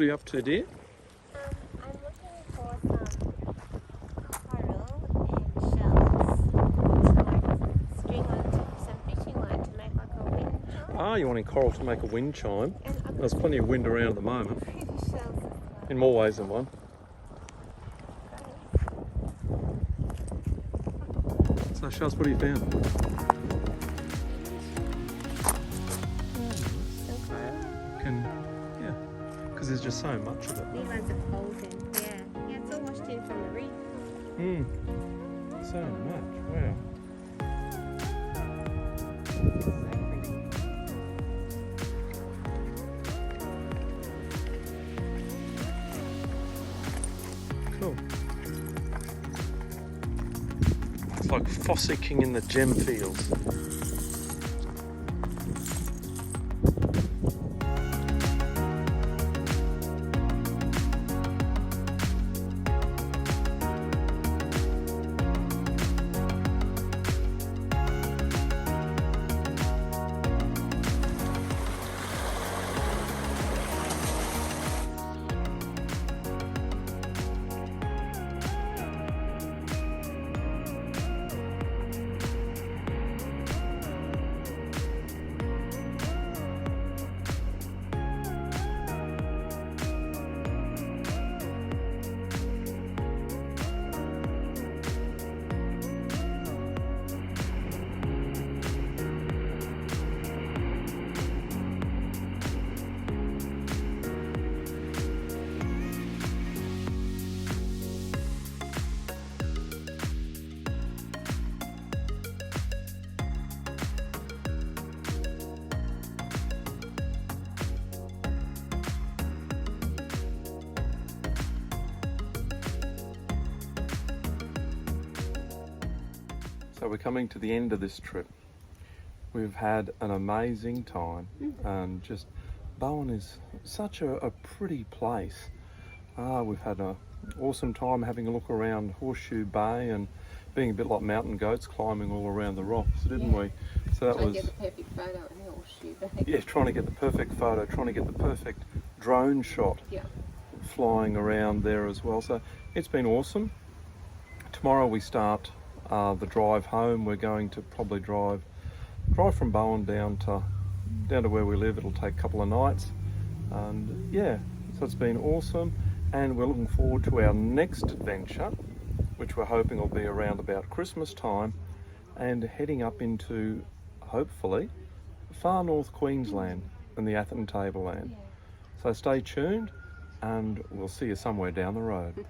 What are you up to, dear? I'm looking for some coral and shells to like string onto some fishing line to make like a wind chime. Ah, you're wanting coral to make a wind chime. And I've There's plenty of wind around at the moment, got pretty shells as well. in more ways than one. So, Shaz, what have you found? Some coral. Yeah, because there's just so much of it. These ones are golden. Yeah. Yeah, it's all washed in from the reef. So much, wow. It's so pretty. Cool. It's like fossicking in the gem fields. So we're coming to the end of this trip. We've had an amazing time, and just Bowen is such a pretty place. We've had an awesome time having a look around Horseshoe Bay and being a bit like mountain goats, climbing all around the rocks, didn't we? So that was, Trying to get the perfect photo in Horseshoe Bay. yeah, trying to get the perfect photo, trying to get the perfect drone shot, Yeah. flying around there as well. So it's been awesome. Tomorrow we start the drive home. We're going to probably drive from Bowen down to where we live. It'll take a couple of nights, and yeah, so it's been awesome, and we're looking forward to our next adventure, which we're hoping will be around about Christmas time, and heading up into, hopefully, far north Queensland and the Atherton Tableland. Yeah. So stay tuned, and we'll see you somewhere down the road.